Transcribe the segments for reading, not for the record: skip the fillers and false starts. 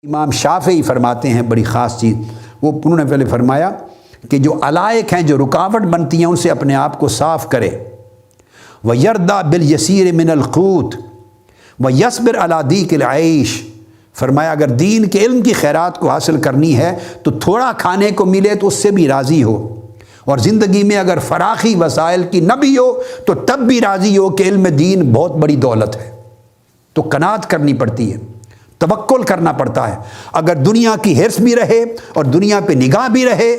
امام شافعی فرماتے ہیں بڑی خاص چیز، وہ انہوں نے پہلے فرمایا کہ جو علائق ہیں، جو رکاوٹ بنتی ہیں، ان سے اپنے آپ کو صاف کرے۔ وَيَرْضَى بِالْيَسِيرِ مِنَ الْقُوتِ وَيَصْبِرْ عَلَى ضِيقِ الْعَيْشِ۔ فرمایا اگر دین کے علم کی خیرات کو حاصل کرنی ہے تو تھوڑا کھانے کو ملے تو اس سے بھی راضی ہو، اور زندگی میں اگر فراخی وسائل کی نہ بھی ہو تو تب بھی راضی ہو کہ علم دین بہت بڑی دولت ہے۔ تو قناعت کرنی پڑتی ہے، توکل کرنا پڑتا ہے۔ اگر دنیا کی حرص بھی رہے اور دنیا پہ نگاہ بھی رہے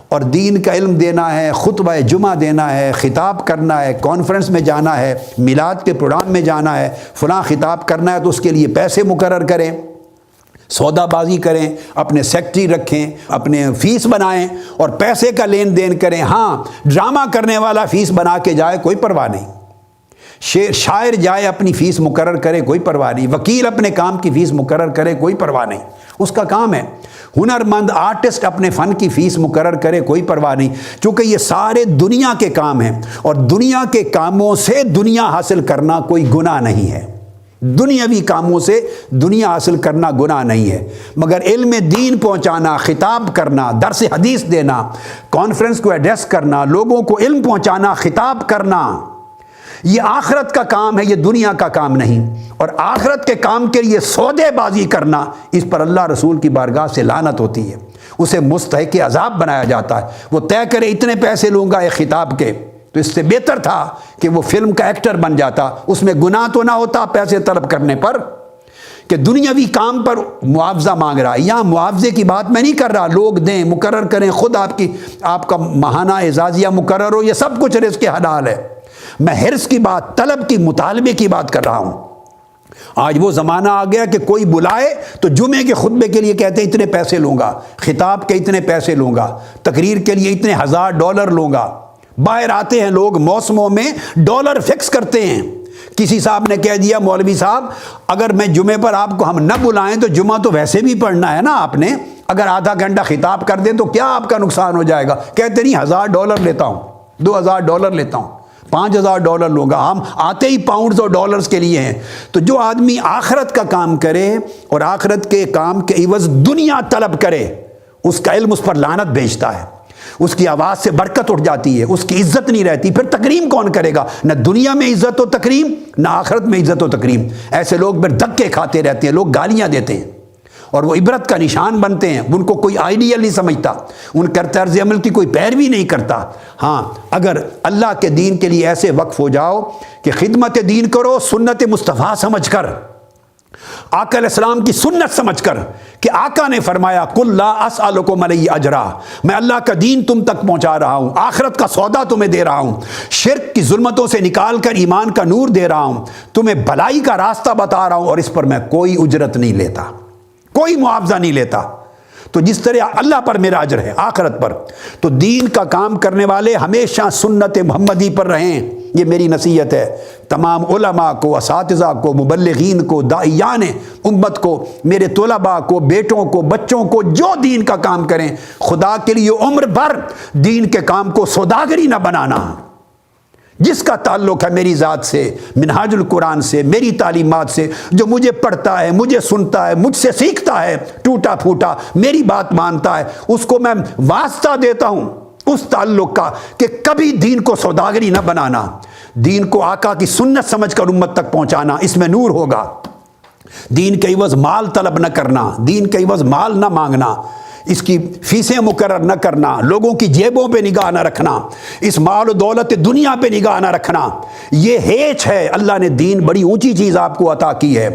اور دین کا علم دینا ہے، خطبہ جمعہ دینا ہے، خطاب کرنا ہے، کانفرنس میں جانا ہے، میلاد کے پروگرام میں جانا ہے، فلاں خطاب کرنا ہے، تو اس کے لیے پیسے مقرر کریں، سودا بازی کریں، اپنے سیکٹری رکھیں، اپنے فیس بنائیں اور پیسے کا لین دین کریں۔ ہاں، ڈرامہ کرنے والا فیس بنا کے جائے کوئی پرواہ نہیں، شاعر جائے اپنی فیس مقرر کرے کوئی پرواہ نہیں، وکیل اپنے کام کی فیس مقرر کرے کوئی پرواہ نہیں، اس کا کام ہے۔ ہنرمند آرٹسٹ اپنے فن کی فیس مقرر کرے کوئی پرواہ نہیں، چونکہ یہ سارے دنیا کے کام ہیں، اور دنیا کے کاموں سے دنیا حاصل کرنا کوئی گناہ نہیں ہے۔ دنیاوی کاموں سے دنیا حاصل کرنا گناہ نہیں ہے، مگر علم دین پہنچانا، خطاب کرنا، درس حدیث دینا، کانفرنس کو ایڈریس کرنا، لوگوں کو علم پہنچانا، خطاب کرنا، یہ آخرت کا کام ہے، یہ دنیا کا کام نہیں۔ اور آخرت کے کام کے لیے سودے بازی کرنا، اس پر اللہ رسول کی بارگاہ سے لعنت ہوتی ہے، اسے مستحق عذاب بنایا جاتا ہے۔ وہ طے کرے اتنے پیسے لوں گا ایک خطاب کے، تو اس سے بہتر تھا کہ وہ فلم کا ایکٹر بن جاتا، اس میں گناہ تو نہ ہوتا پیسے طلب کرنے پر، کہ دنیاوی کام پر معاوضہ مانگ رہا ہے۔ یہاں معاوضے کی بات میں نہیں کر رہا، لوگ دیں، مقرر کریں، خود آپ کا ماہانہ اعزازیہ مقرر ہو، یہ سب کچھ رزق حلال ہے۔ میں حرص کی بات، طلب کی، مطالبے کی بات کر رہا ہوں۔ آج وہ زمانہ آ گیا کہ کوئی بلائے تو جمعے کے خطبے کے لیے کہتے ہیں اتنے پیسے لوں گا، خطاب کے اتنے پیسے لوں گا، تقریر کے لیے اتنے $1000 لوں گا۔ باہر آتے ہیں لوگ، موسموں میں ڈالر فکس کرتے ہیں۔ کسی صاحب نے کہہ دیا، مولوی صاحب اگر میں جمعے پر آپ کو ہم نہ بلائیں تو جمعہ تو ویسے بھی پڑھنا ہے نا آپ نے، اگر آدھا گھنٹہ خطاب کر دیں تو کیا آپ کا نقصان ہو جائے گا؟ کہتے نہیں، $1000 لیتا ہوں، $2000 لیتا ہوں، $5000 لوں گا۔ ہم آتے ہی پاؤنڈز اور ڈالرز کے لیے ہیں۔ تو جو آدمی آخرت کا کام کرے اور آخرت کے کام کے عوض دنیا طلب کرے، اس کا علم اس پر لعنت بھیجتا ہے، اس کی آواز سے برکت اٹھ جاتی ہے، اس کی عزت نہیں رہتی۔ پھر تکریم کون کرے گا؟ نہ دنیا میں عزت و تکریم، نہ آخرت میں عزت و تکریم۔ ایسے لوگ پھر دھکے کھاتے رہتے ہیں، لوگ گالیاں دیتے ہیں اور وہ عبرت کا نشان بنتے ہیں، ان کو کوئی آئیڈیل نہیں سمجھتا، ان کا طرز عمل کی کوئی پیروی نہیں کرتا۔ ہاں، اگر اللہ کے دین کے لیے ایسے وقف ہو جاؤ کہ خدمت دین کرو سنت مصطفیٰ سمجھ کر، آقا علیہ السلام کی سنت سمجھ کر، کہ آقا نے فرمایا قُلْ لَا أَسْأَلُكُمْ عَلَيْهِ أَجْرًا، میں اللہ کا دین تم تک پہنچا رہا ہوں، آخرت کا سودا تمہیں دے رہا ہوں، شرک کی ظلمتوں سے نکال کر ایمان کا نور دے رہا ہوں، تمہیں بھلائی کا راستہ بتا رہا ہوں، اور اس پر میں کوئی اجرت نہیں لیتا، کوئی معاوضہ نہیں لیتا۔ تو جس طرح اللہ پر میرا اجر ہے آخرت پر، تو دین کا کام کرنے والے ہمیشہ سنت محمدی پر رہیں۔ یہ میری نصیحت ہے تمام علماء کو، اساتذہ کو، مبلغین کو، داعیان امت کو، میرے طلباء کو، بیٹوں کو، بچوں کو، جو دین کا کام کریں، خدا کے لیے عمر بھر دین کے کام کو سوداگری نہ بنانا۔ جس کا تعلق ہے میری ذات سے، منہاج القرآن سے، میری تعلیمات سے، جو مجھے پڑھتا ہے، مجھے سنتا ہے، مجھ سے سیکھتا ہے، ٹوٹا پھوٹا میری بات مانتا ہے، اس کو میں واسطہ دیتا ہوں اس تعلق کا کہ کبھی دین کو سوداگری نہ بنانا، دین کو آقا کی سنت سمجھ کر امت تک پہنچانا، اس میں نور ہوگا۔ دین کے عوض مال طلب نہ کرنا، دین کے عوض مال نہ مانگنا، اس کی فیسیں مقرر نہ کرنا، لوگوں کی جیبوں پہ نگاہ نہ رکھنا، اس مال و دولت دنیا پہ نگاہ نہ رکھنا، یہ ہیچ ہے۔ اللہ نے دین بڑی اونچی چیز آپ کو عطا کی ہے،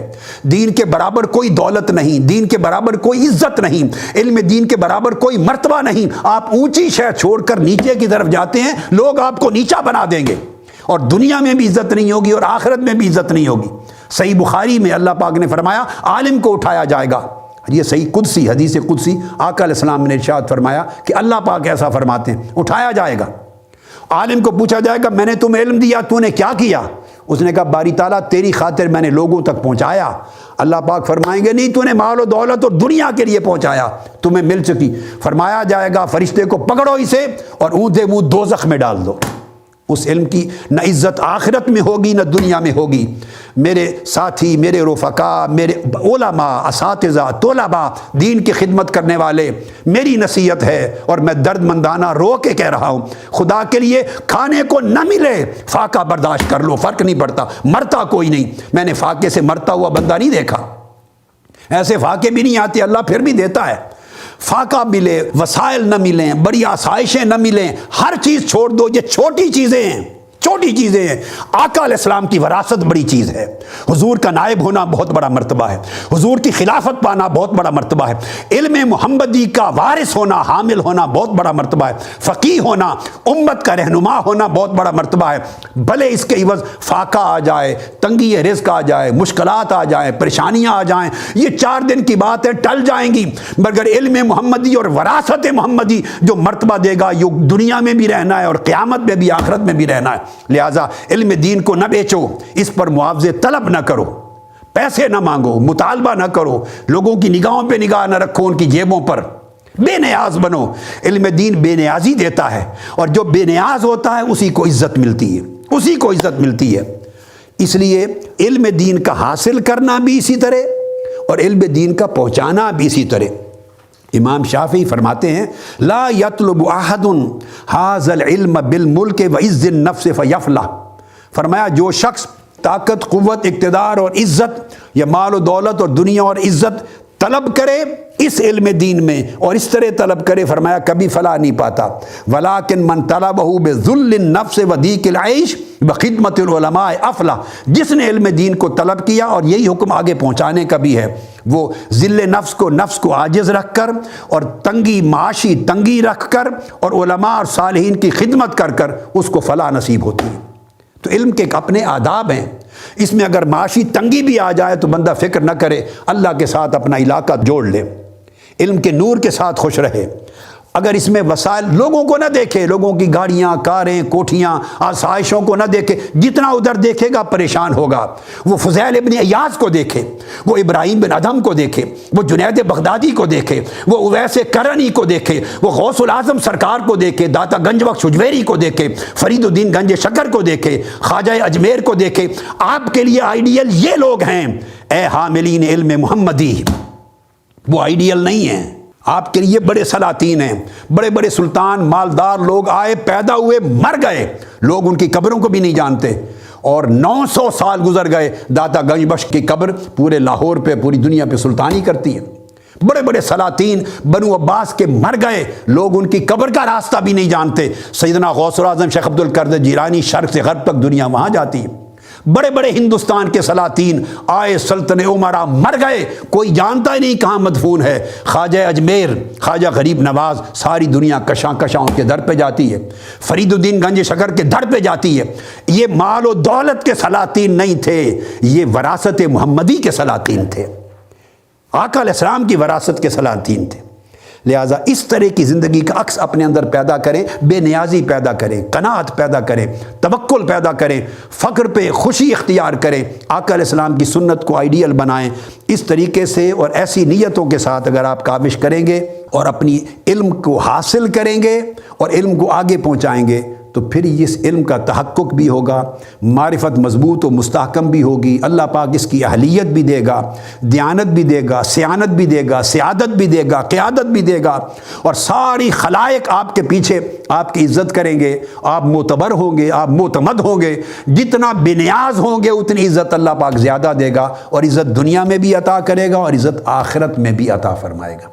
دین کے برابر کوئی دولت نہیں، دین کے برابر کوئی عزت نہیں، علم دین کے برابر کوئی مرتبہ نہیں۔ آپ اونچی شے چھوڑ کر نیچے کی طرف جاتے ہیں، لوگ آپ کو نیچا بنا دیں گے، اور دنیا میں بھی عزت نہیں ہوگی اور آخرت میں بھی عزت نہیں ہوگی۔ صحیح بخاری میں اللہ پاک نے فرمایا عالم کو اٹھایا جائے گا، یہ صحیح قدسی حدیث قدسی، آقا علیہ السلام نے ارشاد فرمایا کہ اللہ پاک ایسا فرماتے ہیں، اٹھایا جائے گا، عالم کو پوچھا جائے گا میں نے تمہیں علم دیا، تو نے کیا کیا؟ اس نے کہا باری تعالیٰ تیری خاطر میں نے لوگوں تک پہنچایا۔ اللہ پاک فرمائیں گے نہیں، تو نے مال و دولت اور دنیا کے لیے پہنچایا، تمہیں مل چکی۔ فرمایا جائے گا فرشتے کو پکڑو اسے اور اونھے منہ دوزخ میں ڈال دو، اس علم کی نہ عزت آخرت میں ہوگی نہ دنیا میں ہوگی۔ میرے ساتھی، میرے رفقا، میرے علماء، اساتذہ، طلباء، دین کی خدمت کرنے والے، میری نصیحت ہے اور میں درد مندانہ رو کے کہہ رہا ہوں، خدا کے لیے کھانے کو نہ ملے فاقہ برداشت کر لو، فرق نہیں پڑتا، مرتا کوئی نہیں۔ میں نے فاقے سے مرتا ہوا بندہ نہیں دیکھا، ایسے فاقے بھی نہیں آتے، اللہ پھر بھی دیتا ہے۔ فاقہ ملے، وسائل نہ ملیں، بڑی آسائشیں نہ ملیں، ہر چیز چھوڑ دو، یہ چھوٹی چیزیں ہیں، چھوٹی چیزیں ہیں۔ آقا علیہ السلام کی وراثت بڑی چیز ہے، حضور کا نائب ہونا بہت بڑا مرتبہ ہے، حضور کی خلافت پانا بہت بڑا مرتبہ ہے، علم محمدی کا وارث ہونا، حامل ہونا بہت بڑا مرتبہ ہے، فقیہ ہونا، امت کا رہنما ہونا بہت بڑا مرتبہ ہے۔ بھلے اس کے عوض فاقہ آ جائے، تنگی رزق آ جائے، مشکلات آ جائیں، پریشانیاں آ جائیں، یہ 4 دن کی بات ہے، ٹل جائیں گی، مگر علم محمدی اور وراثت محمدی جو مرتبہ دے گا، یہ دنیا میں بھی رہنا ہے اور قیامت میں بھی، آخرت میں بھی رہنا ہے۔ لہٰذا علم دین کو نہ بیچو، اس پر معاوضے طلب نہ کرو، پیسے نہ مانگو، مطالبہ نہ کرو، لوگوں کی نگاہوں پہ نگاہ نہ رکھو، ان کی جیبوں پر، بے نیاز بنو۔ علم دین بے نیازی دیتا ہے، اور جو بے نیاز ہوتا ہے اسی کو عزت ملتی ہے، اسی کو عزت ملتی ہے۔ اس لیے علم دین کا حاصل کرنا بھی اسی طرح اور علم دین کا پہنچانا بھی اسی طرح۔ امام شافعی فرماتے ہیں لا یطلب احد ھذا العلم بالملک وعز النفس فیفلح، فرمایا جو شخص طاقت، قوت، اقتدار اور عزت یا مال و دولت اور دنیا اور عزت طلب کرے اس علم دین میں اور اس طرح طلب کرے، فرمایا کبھی فلاح نہیں پاتا۔ ولیکن من طلبہ بذل النفس وضیق العیش بخدمت العلماء افلح، جس نے علم دین کو طلب کیا، اور یہی حکم آگے پہنچانے کا بھی ہے، وہ ذل نفس کو عاجز رکھ کر اور تنگی، معاشی تنگی رکھ کر اور علماء اور صالحین کی خدمت کر کر اس کو فلاح نصیب ہوتی ہے۔ تو علم کے اپنے آداب ہیں، اس میں اگر معاشی تنگی بھی آ جائے تو بندہ فکر نہ کرے، اللہ کے ساتھ اپنا علاقہ جوڑ لے، علم کے نور کے ساتھ خوش رہے۔ اگر اس میں وسائل، لوگوں کو نہ دیکھے، لوگوں کی گاڑیاں، کاریں، کوٹھیاں، آسائشوں کو نہ دیکھے، جتنا ادھر دیکھے گا پریشان ہوگا۔ وہ فضیل ابن عیاض کو دیکھے، وہ ابراہیم بن ادھم کو دیکھے، وہ جنید بغدادی کو دیکھے، وہ اویس کرنی کو دیکھے، وہ غوث العظم سرکار کو دیکھے، داتا گنج بخش حجویری کو دیکھے، فرید الدین گنج شکر کو دیکھے، خواجہ اجمیر کو دیکھے۔ آپ کے لیے آئیڈیل یہ لوگ ہیں، اے حاملین علم محمدی، وہ آئیڈیل نہیں ہیں۔ آپ کے لیے بڑے سلاطین ہیں، بڑے بڑے سلطان، مالدار لوگ آئے، پیدا ہوئے، مر گئے، لوگ ان کی قبروں کو بھی نہیں جانتے، اور 900 سال گزر گئے، داتا گنج بخش کی قبر پورے لاہور پہ، پوری دنیا پہ سلطانی کرتی ہے۔ بڑے بڑے سلاطین بنو عباس کے مر گئے، لوگ ان کی قبر کا راستہ بھی نہیں جانتے۔ سیدنا غوث العظم شیخ عبد القادر جیلانی، شرق سے غرب تک دنیا وہاں جاتی ہے۔ بڑے بڑے ہندوستان کے سلاطین آئے، سلطنت عمرہ، مر گئے، کوئی جانتا ہی نہیں کہاں مدفون ہے۔ خواجہ اجمیر، خواجہ غریب نواز، ساری دنیا کشاں کشاں کے در پہ جاتی ہے، فرید الدین گنج شکر کے در پہ جاتی ہے۔ یہ مال و دولت کے سلاطین نہیں تھے، یہ وراثت محمدی کے سلاطین تھے، آقا علیہ السلام کی وراثت کے سلاطین تھے۔ لہٰذا اس طرح کی زندگی کا عکس اپنے اندر پیدا کریں، بے نیازی پیدا کریں، قناعت پیدا کریں، توکل پیدا کریں، فقر پہ خوشی اختیار کریں، آقا علیہ السلام کی سنت کو آئیڈیل بنائیں۔ اس طریقے سے اور ایسی نیتوں کے ساتھ اگر آپ کاوش کریں گے اور اپنی علم کو حاصل کریں گے اور علم کو آگے پہنچائیں گے، تو پھر اس علم کا تحقق بھی ہوگا، معرفت مضبوط و مستحکم بھی ہوگی، اللہ پاک اس کی اہلیت بھی دے گا، دیانت بھی دے گا، سیانت بھی دے گا، سیادت بھی دے گا، قیادت بھی دے گا، اور ساری خلائق آپ کے پیچھے آپ کی عزت کریں گے، آپ معتبر ہوں گے، آپ معتمد ہوں گے۔ جتنا بے نیاز ہوں گے اتنی عزت اللہ پاک زیادہ دے گا، اور عزت دنیا میں بھی عطا کرے گا اور عزت آخرت میں بھی عطا فرمائے گا۔